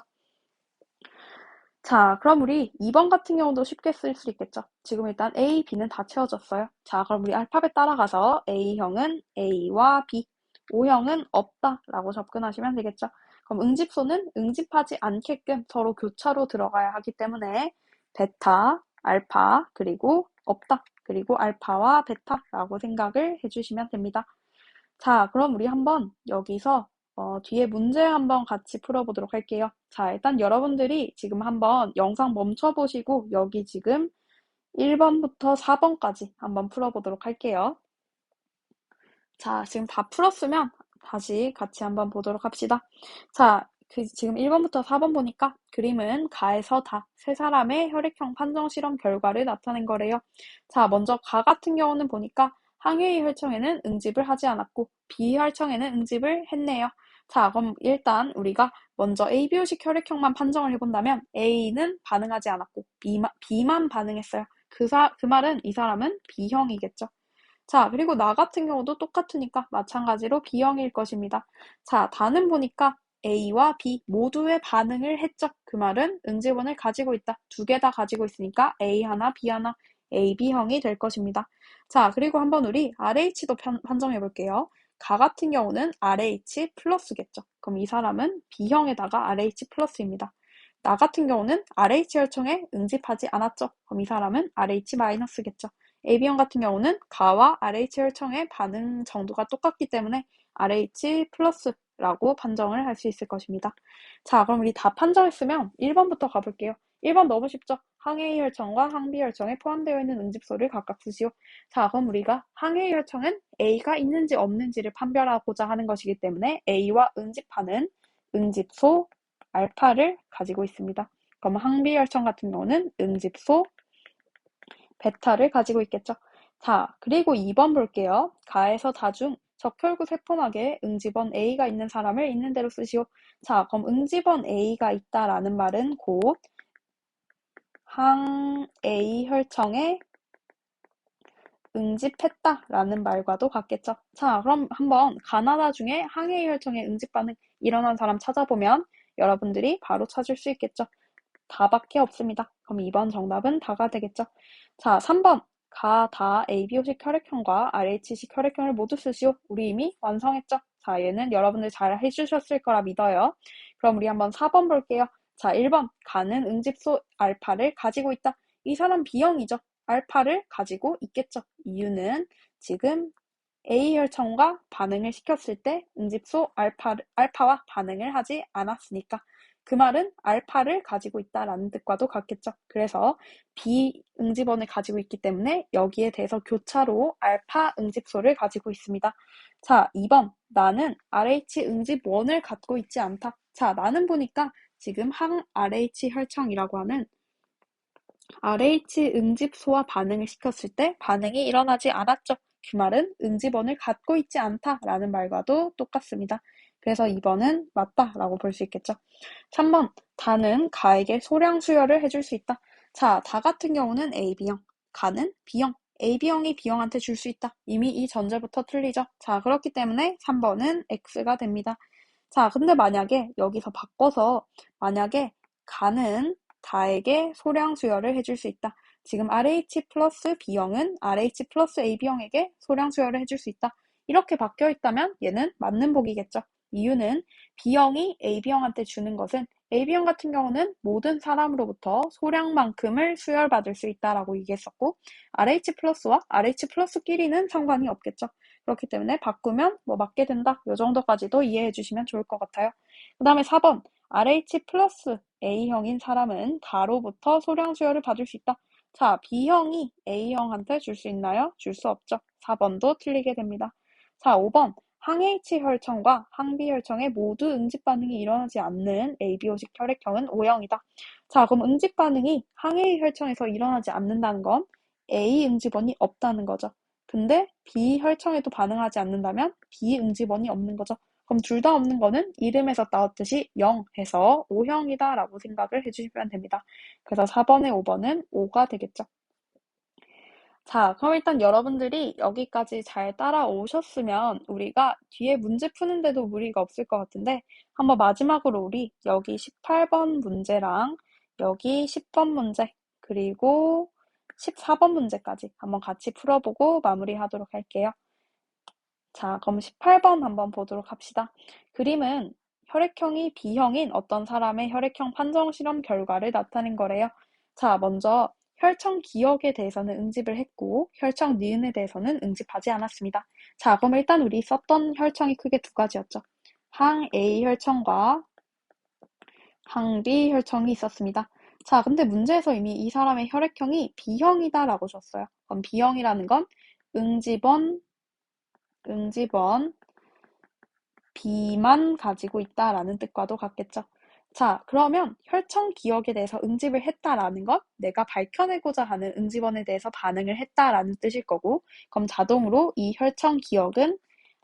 Speaker 1: 자, 그럼 우리 2번 같은 경우도 쉽게 쓸 수 있겠죠. 지금 일단 A, B는 다 채워졌어요. 자, 그럼 우리 알파벳 따라가서 A형은 A와 B, O형은 없다라고 접근하시면 되겠죠. 그럼 응집소는 응집하지 않게끔 서로 교차로 들어가야 하기 때문에 베타, 알파, 그리고 없다, 그리고 알파와 베타라고 생각을 해주시면 됩니다. 자, 그럼 우리 한번 여기서 뒤에 문제 한번 같이 풀어보도록 할게요. 자, 일단 여러분들이 지금 한번 영상 멈춰보시고 여기 지금 1번부터 4번까지 한번 풀어보도록 할게요. 자, 지금 다 풀었으면 다시 같이 한번 보도록 합시다. 자, 지금 1번부터 4번 보니까 그림은 가에서 다 세 사람의 혈액형 판정 실험 결과를 나타낸 거래요. 자, 먼저 가 같은 경우는 보니까 항해의 혈청에는 응집을 하지 않았고 B 혈청에는 응집을 했네요. 자, 그럼 일단 우리가 먼저 ABO식 혈액형만 판정을 해본다면 A는 반응하지 않았고 B만 반응했어요. 그 말은 이 사람은 B형이겠죠. 자, 그리고 나 같은 경우도 똑같으니까 마찬가지로 B형일 것입니다. 자, 다는 보니까 A와 B 모두의 반응을 했죠. 그 말은 응집원을 가지고 있다. 두 개 다 가지고 있으니까 A 하나, B 하나, AB형이 될 것입니다. 자, 그리고 한번 우리 RH도 판정해 볼게요. 가 같은 경우는 RH 플러스겠죠. 그럼 이 사람은 B형에다가 RH 플러스입니다. 나 같은 경우는 RH 혈청에 응집하지 않았죠. 그럼 이 사람은 RH 마이너스겠죠. AB형 같은 경우는 가와 RH 혈청의 반응 정도가 똑같기 때문에 RH 플러스라고 판정을 할 수 있을 것입니다. 자, 그럼 우리 다 판정했으면 1번부터 가볼게요. 1번 너무 쉽죠? 항A 혈청과 항B 혈청에 포함되어 있는 응집소를 각각 쓰시오. 자, 그럼 우리가 항A 혈청은 A가 있는지 없는지를 판별하고자 하는 것이기 때문에 A와 응집하는 응집소 알파를 가지고 있습니다. 그럼 항B 혈청 같은 경우는 응집소 베타를 가지고 있겠죠. 자, 그리고 2번 볼게요. 가에서 다 중 적혈구 세포막에 응집원 A가 있는 사람을 있는 대로 쓰시오. 자, 그럼 응집원 A가 있다라는 말은 곧 항 A 혈청에 응집했다라는 말과도 같겠죠. 자, 그럼 한번 가나다 중에 항A 혈청에 응집 반응 일어난 사람 찾아보면 여러분들이 바로 찾을 수 있겠죠. 다밖에 없습니다. 그럼 2번 정답은 다가 되겠죠. 자, 3번. 가, 다, ABO식 혈액형과 RH식 혈액형을 모두 쓰시오. 우리 이미 완성했죠? 자, 얘는 여러분들 잘 해주셨을 거라 믿어요. 그럼 우리 한번 4번 볼게요. 자, 1번. 가는 응집소 알파를 가지고 있다. 이 사람 B형이죠. 알파를 가지고 있겠죠. 이유는 지금 A 혈청과 반응을 시켰을 때 응집소 알파와 반응을 하지 않았으니까 그 말은 알파를 가지고 있다라는 뜻과도 같겠죠. 그래서 B 응집원을 가지고 있기 때문에 여기에 대해서 교차로 알파 응집소를 가지고 있습니다. 자, 2번. 나는 RH 응집원을 갖고 있지 않다. 자, 나는 보니까 지금 항 RH 혈청이라고 하는 RH 응집소와 반응을 시켰을 때 반응이 일어나지 않았죠. 그 말은 응집원을 갖고 있지 않다라는 말과도 똑같습니다. 그래서 2번은 맞다라고 볼 수 있겠죠. 3번, 다는 가에게 소량 수혈을 해줄 수 있다. 자, 다 같은 경우는 AB형, 가는 B형, AB형이 B형한테 줄 수 있다. 이미 이 전제부터 틀리죠. 자, 그렇기 때문에 3번은 X가 됩니다. 자, 근데 만약에 여기서 바꿔서 만약에 가는 다에게 소량 수혈을 해줄 수 있다. 지금 RH 플러스 B형은 RH 플러스 AB형에게 소량 수혈을 해줄 수 있다. 이렇게 바뀌어 있다면 얘는 맞는 복이겠죠. 이유는 B형이 AB형한테 주는 것은 AB형 같은 경우는 모든 사람으로부터 소량만큼을 수혈받을 수 있다라고 얘기했었고 RH 플러스와 RH 플러스끼리는 상관이 없겠죠. 그렇기 때문에 바꾸면 뭐 맞게 된다. 이 정도까지도 이해해 주시면 좋을 것 같아요. 그 다음에 4번. RH 플러스 A형인 사람은 가로부터 소량 수혈을 받을 수 있다. 자, B형이 A형한테 줄 수 있나요? 줄 수 없죠. 4번도 틀리게 됩니다. 자, 5번. 항 H 혈청과 항 B 혈청에 모두 응집 반응이 일어나지 않는 ABO식 혈액형은 O형이다. 자, 그럼 응집 반응이 항 A 혈청에서 일어나지 않는다는 건 A 응집원이 없다는 거죠. 근데 B 혈청에도 반응하지 않는다면 B 응집원이 없는 거죠. 그럼 둘 다 없는 거는 이름에서 따왔듯이 0 해서 O형이다 라고 생각을 해주시면 됩니다. 그래서 4번에 5번은 O가 되겠죠. 자, 그럼 일단 여러분들이 여기까지 잘 따라오셨으면 우리가 뒤에 문제 푸는데도 무리가 없을 것 같은데 한번 마지막으로 우리 여기 18번 문제랑 여기 10번 문제 그리고 14번 문제까지 한번 같이 풀어보고 마무리하도록 할게요. 자, 그럼 18번 한번 보도록 합시다. 그림은 혈액형이 B형인 어떤 사람의 혈액형 판정 실험 결과를 나타낸 거래요. 자, 먼저 혈청 기억에 대해서는 응집을 했고 혈청 니은에 대해서는 응집하지 않았습니다. 자, 그럼 일단 우리 썼던 혈청이 크게 두 가지였죠. 항 A 혈청과 항 B 혈청이 있었습니다. 자, 근데 문제에서 이미 이 사람의 혈액형이 B형이다라고 줬어요. 그럼 B형이라는 건 응집원 B만 가지고 있다라는 뜻과도 같겠죠. 자, 그러면 혈청 기억에 대해서 응집을 했다라는 건 내가 밝혀내고자 하는 응집원에 대해서 반응을 했다라는 뜻일 거고, 그럼 자동으로 이 혈청 기억은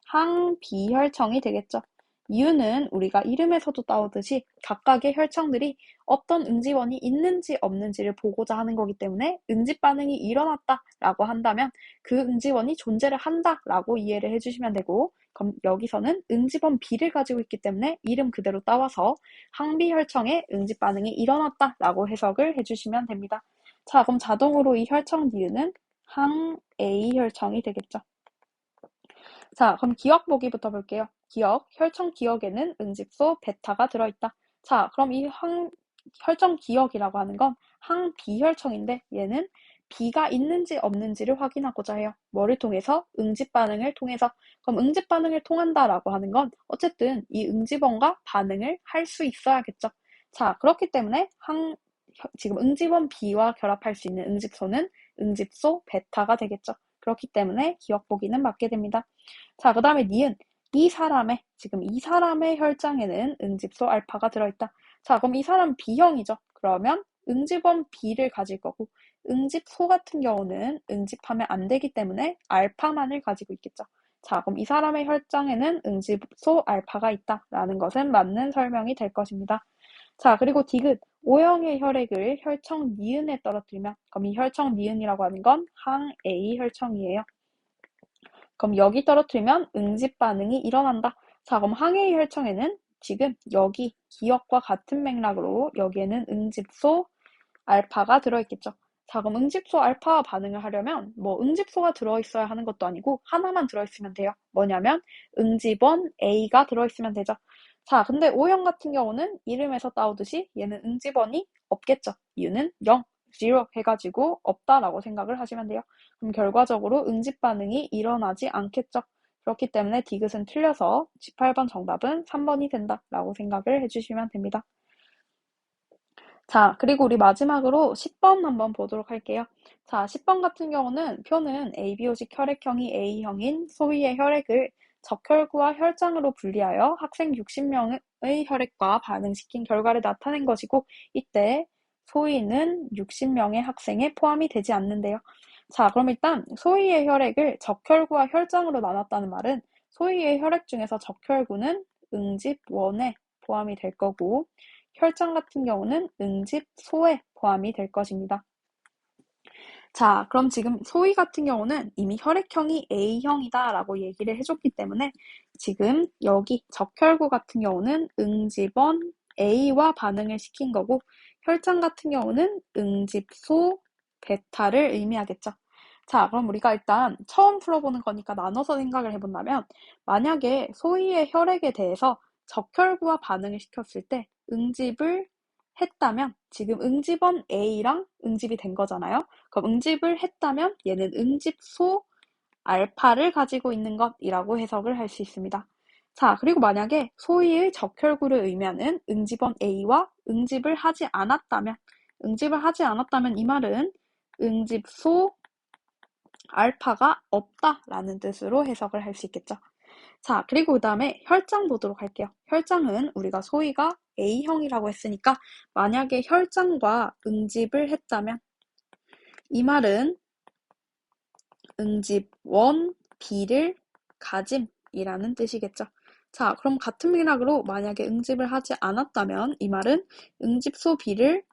Speaker 1: 항비혈청이 되겠죠. 이유는 우리가 이름에서도 따오듯이 각각의 혈청들이 어떤 응집원이 있는지 없는지를 보고자 하는 거기 때문에 응집 반응이 일어났다라고 한다면 그 응집원이 존재를 한다라고 이해를 해주시면 되고, 그럼 여기서는 응집원 B를 가지고 있기 때문에 이름 그대로 따와서 항비혈청에 응집 반응이 일어났다라고 해석을 해주시면 됩니다. 자, 그럼 자동으로 이 혈청 니은은 항 A혈청이 되겠죠. 자, 그럼 기억 보기부터 볼게요. 기억, 혈청 기억에는 응집소 베타가 들어있다. 자, 그럼 이 혈청 기억이라고 하는 건 항 비혈청인데 얘는 B가 있는지 없는지를 확인하고자 해요. 뭐를 통해서? 응집 반응을 통해서. 그럼 응집 반응을 통한다라고 하는 건 어쨌든 이 응집원과 반응을 할 수 있어야겠죠. 자, 그렇기 때문에 지금 응집원 B와 결합할 수 있는 응집소는 응집소 베타가 되겠죠. 그렇기 때문에 기억 보기는 맞게 됩니다. 자, 그 다음에 니은. 지금 이 사람의 혈장에는 응집소 알파가 들어있다. 자, 그럼 이 사람 B형이죠. 그러면 응집원 B를 가질 거고, 응집소 같은 경우는 응집하면 안 되기 때문에 알파만을 가지고 있겠죠. 자, 그럼 이 사람의 혈장에는 응집소 알파가 있다라는 것은 맞는 설명이 될 것입니다. 자, 그리고 디귿. O형의 혈액을 혈청 니은에 떨어뜨리면, 그럼 이 혈청 니은이라고 하는 건 항 A 혈청이에요. 그럼 여기 떨어뜨리면 응집 반응이 일어난다. 자, 그럼 항 A 혈청에는 지금 여기 기억과 같은 맥락으로 여기에는 응집소 알파가 들어있겠죠. 자, 그럼 응집소 알파와 반응을 하려면 뭐 응집소가 들어있어야 하는 것도 아니고 하나만 들어있으면 돼요. 뭐냐면 응집원 A가 들어있으면 되죠. 자, 근데 O형 같은 경우는 이름에서 따오듯이 얘는 응집원이 없겠죠. 이유는 0, 0 해가지고 없다라고 생각을 하시면 돼요. 그럼 결과적으로 응집 반응이 일어나지 않겠죠. 그렇기 때문에 디귿은 틀려서 18번 정답은 3번이 된다라고 생각을 해주시면 됩니다. 자, 그리고 우리 마지막으로 10번 한번 보도록 할게요. 자, 10번 같은 경우는 표는 ABO식 혈액형이 A형인 소위의 혈액을 적혈구와 혈장으로 분리하여 학생 60명의 혈액과 반응시킨 결과를 나타낸 것이고, 이때 소위는 60명의 학생에 포함이 되지 않는데요. 자, 그럼 일단 소위의 혈액을 적혈구와 혈장으로 나눴다는 말은 소위의 혈액 중에서 적혈구는 응집원에 포함이 될 거고, 혈장 같은 경우는 응집소에 포함이 될 것입니다. 자, 그럼 지금 소위 같은 경우는 이미 혈액형이 A형이다 라고 얘기를 해줬기 때문에 지금 여기 적혈구 같은 경우는 응집원 A와 반응을 시킨 거고, 혈장 같은 경우는 응집소 베타를 의미하겠죠. 자, 그럼 우리가 일단 처음 풀어보는 거니까 나눠서 생각을 해본다면, 만약에 소위의 혈액에 대해서 적혈구와 반응을 시켰을 때 응집을 했다면 지금 응집원 A랑 응집이 된 거잖아요. 그럼 응집을 했다면 얘는 응집소 알파를 가지고 있는 것이라고 해석을 할 수 있습니다. 자, 그리고 만약에 소위의 적혈구를 의미하는 응집원 A와 응집을 하지 않았다면 이 말은 응집소 알파가 없다라는 뜻으로 해석을 할 수 있겠죠. 자, 그리고 그 다음에 혈장 보도록 할게요. 혈장은 우리가 소위가 A형이라고 했으니까 만약에 혈장과 응집을 했다면 이 말은 응집원 B를 가짐이라는 뜻이겠죠. 자, 그럼 같은 맥락으로 만약에 응집을 하지 않았다면 이 말은 응집소 B를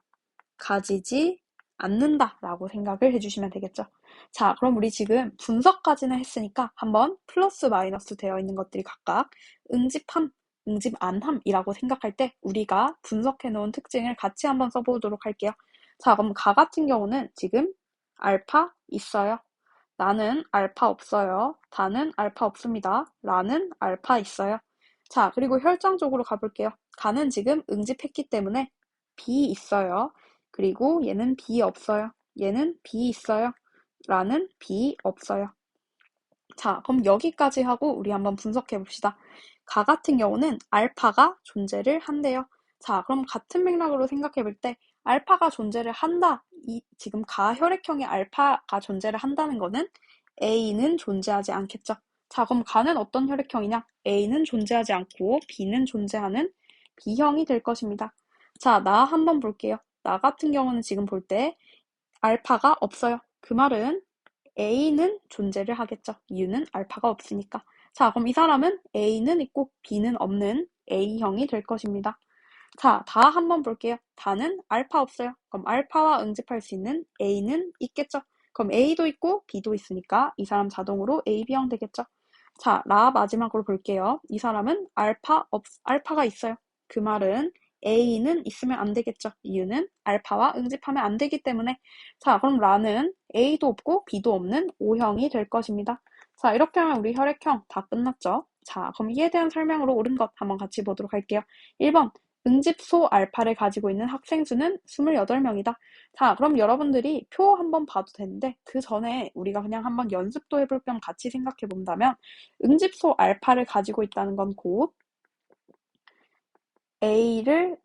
Speaker 1: 가지지 않는다라고 생각을 해주시면 되겠죠. 자, 그럼 우리 지금 분석까지는 했으니까 한번 플러스 마이너스 되어 있는 것들이 각각 응집함, 응집 안함이라고 생각할 때 우리가 분석해 놓은 특징을 같이 한번 써보도록 할게요. 자, 그럼 가 같은 경우는 지금 알파 있어요. 나는 알파 없어요. 다는 알파 없습니다. 라는 알파 있어요. 자, 그리고 혈장 쪽으로 가볼게요. 가는 지금 응집했기 때문에 B 있어요. 그리고 얘는 B 없어요. 얘는 B 있어요. 라는 B 없어요. 자, 그럼 여기까지 하고 우리 한번 분석해 봅시다. 가 같은 경우는 알파가 존재를 한대요. 자, 그럼 같은 맥락으로 생각해 볼 때 알파가 존재를 한다. 지금 가 혈액형의 알파가 존재를 한다는 거는 A는 존재하지 않겠죠. 자, 그럼 가는 어떤 혈액형이냐? A는 존재하지 않고 B는 존재하는 B형이 될 것입니다. 자, 나 한번 볼게요. 나 같은 경우는 지금 볼 때 알파가 없어요. 그 말은 A는 존재를 하겠죠. 이유는 알파가 없으니까. 자, 그럼 이 사람은 A는 있고 B는 없는 A형이 될 것입니다. 자, 다 한번 볼게요. 다는 알파 없어요. 그럼 알파와 응집할 수 있는 A는 있겠죠. 그럼 A도 있고 B도 있으니까 이 사람 자동으로 AB형 되겠죠. 자, 라 마지막으로 볼게요. 이 사람은 알파가 있어요. 그 말은 A는 있으면 안 되겠죠. 이유는 알파와 응집하면 안 되기 때문에. 자, 그럼 라는 A도 없고 B도 없는 O형이 될 것입니다. 자, 이렇게 하면 우리 혈액형 다 끝났죠. 자, 그럼 이에 대한 설명으로 옳은 것 한번 같이 보도록 할게요. 1번, 응집소 알파를 가지고 있는 학생 수는 28명이다. 자, 그럼 여러분들이 표 한번 봐도 되는데 그 전에 우리가 그냥 한번 연습도 해볼 겸 같이 생각해 본다면 응집소 알파를 가지고 있다는 건 곧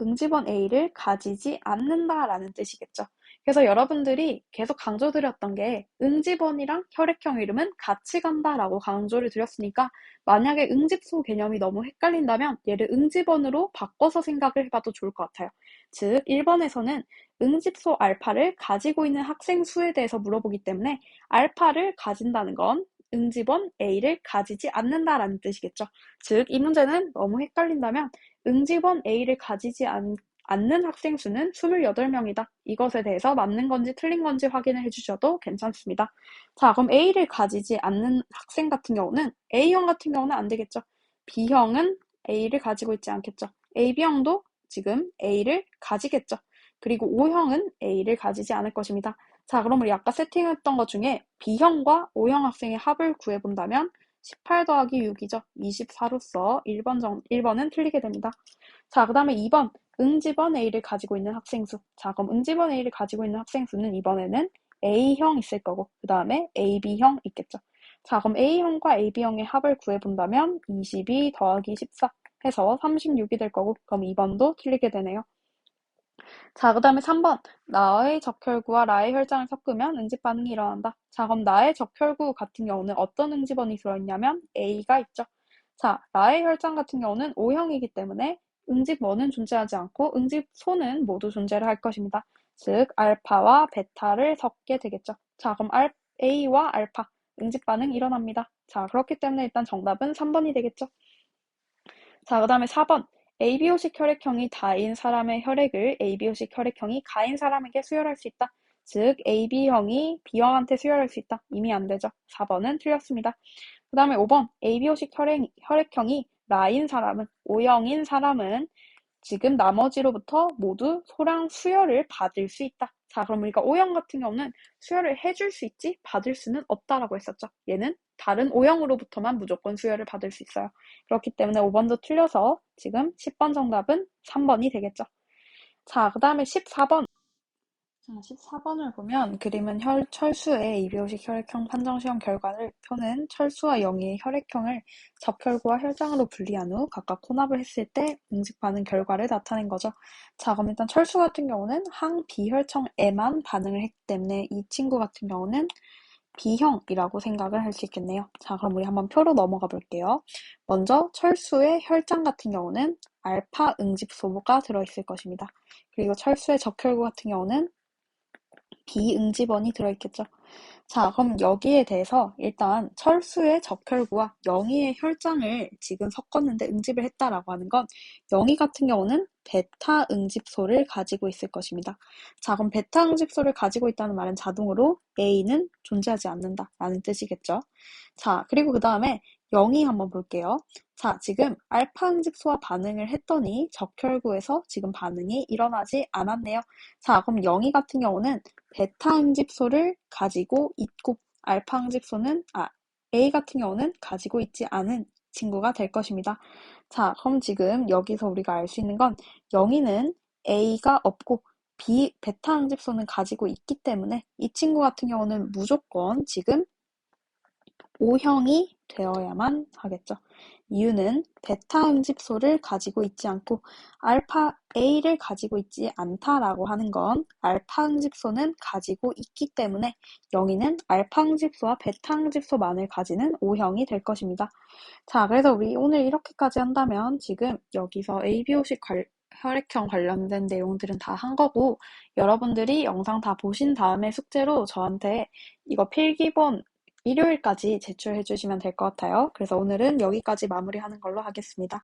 Speaker 1: 응집원 A를 가지지 않는다라는 뜻이겠죠. 그래서 여러분들이 계속 강조드렸던 게 응집원이랑 혈액형 이름은 같이 간다라고 강조를 드렸으니까 만약에 응집소 개념이 너무 헷갈린다면 얘를 응집원으로 바꿔서 생각을 해봐도 좋을 것 같아요. 즉 1번에서는 응집소 알파를 가지고 있는 학생 수에 대해서 물어보기 때문에 알파를 가진다는 건 응집원 A를 가지지 않는다라는 뜻이겠죠. 즉 이 문제는 너무 헷갈린다면 응집원 A를 가지지 않는 학생 수는 28명이다. 이것에 대해서 맞는 건지 틀린 건지 확인을 해주셔도 괜찮습니다. 자, 그럼 A를 가지지 않는 학생 같은 경우는 A형 같은 경우는 안 되겠죠. B형은 A를 가지고 있지 않겠죠. AB형도 지금 A를 가지겠죠. 그리고 O형은 A를 가지지 않을 것입니다. 자, 그럼 우리 아까 세팅했던 것 중에 B형과 O형 학생의 합을 구해본다면 18 더하기 6이죠. 24로서 1번은 틀리게 됩니다. 자, 그 다음에 2번. 응집원 A를 가지고 있는 학생수. 자, 그럼 응집원 A를 가지고 있는 학생수는 이번에는 A형 있을 거고, 그 다음에 AB형 있겠죠. 자, 그럼 A형과 AB형의 합을 구해본다면 22 더하기 14 해서 36이 될 거고, 그럼 2번도 틀리게 되네요. 자, 그 다음에 3번. 나의 적혈구와 라의 혈장을 섞으면 응집 반응이 일어난다. 자, 그럼 나의 적혈구 같은 경우는 어떤 응집원이 들어있냐면 A가 있죠. 자, 나의 혈장 같은 경우는 O형이기 때문에 응집원은 존재하지 않고 응집소는 모두 존재를 할 것입니다. 즉, 알파와 베타를 섞게 되겠죠. 자, 그럼 A와 알파, 응집 반응 일어납니다. 자, 그렇기 때문에 일단 정답은 3번이 되겠죠. 자, 그 다음에 4번. ABO식 혈액형이 다인 사람의 혈액을 ABO식 혈액형이 가인 사람에게 수혈할 수 있다. 즉, AB형이 B형한테 수혈할 수 있다. 이미 안 되죠. 4번은 틀렸습니다. 그 다음에 5번. ABO식 혈액형이 라인 사람은, O형인 사람은 지금 나머지로부터 모두 소량 수혈을 받을 수 있다. 자, 그럼 우리가 O형 같은 경우는 수혈을 해줄 수 있지 받을 수는 없다라고 했었죠. 얘는 다른 O형으로부터만 무조건 수혈을 받을 수 있어요. 그렇기 때문에 5번도 틀려서 지금 10번 정답은 3번이 되겠죠. 자, 그 다음에 14번. 자, 14번을 보면 그림은 철수의 이비오식 혈액형 판정시험 결과를 표는 철수와 영희의 혈액형을 적혈구와 혈장으로 분리한 후 각각 혼합을 했을 때 응집 반응 결과를 나타낸 거죠. 자, 그럼 일단 철수 같은 경우는 항 B혈청에만 반응을 했기 때문에 이 친구 같은 경우는 B형이라고 생각을 할 수 있겠네요. 자, 그럼 우리 한번 표로 넘어가 볼게요. 먼저 철수의 혈장 같은 경우는 알파 응집소가 들어있을 것입니다. 그리고 철수의 적혈구 같은 경우는 비응집원이 들어있겠죠. 자, 그럼 여기에 대해서 일단 철수의 적혈구와 영희의 혈장을 지금 섞었는데 응집을 했다라고 하는 건 영희 같은 경우는 베타 응집소를 가지고 있을 것입니다. 자, 그럼 베타 응집소를 가지고 있다는 말은 자동으로 A는 존재하지 않는다라는 뜻이겠죠. 자, 그리고 그 다음에 영희 한번 볼게요. 자, 지금 알파 응집소와 반응을 했더니 적혈구에서 지금 반응이 일어나지 않았네요. 자, 그럼 영희 같은 경우는 베타 응집소를 가지고 있고 알파 응집소는 A 같은 경우는 가지고 있지 않은 친구가 될 것입니다. 자, 그럼 지금 여기서 우리가 알 수 있는 건 영희는 A가 없고 베타 응집소는 가지고 있기 때문에 이 친구 같은 경우는 무조건 지금 O형이 되어야만 하겠죠. 이유는 베타 응집소를 가지고 있지 않고 알파 A를 가지고 있지 않다라고 하는 건 알파 응집소는 가지고 있기 때문에 영희는 알파 응집소와 베타 응집소만을 가지는 O형이 될 것입니다. 자, 그래서 우리 오늘 이렇게까지 한다면 지금 여기서 ABO식 혈액형 관련된 내용들은 다 한 거고 여러분들이 영상 다 보신 다음에 숙제로 저한테 이거 필기본 일요일까지 제출해 주시면 될 것 같아요. 그래서 오늘은 여기까지 마무리하는 걸로 하겠습니다.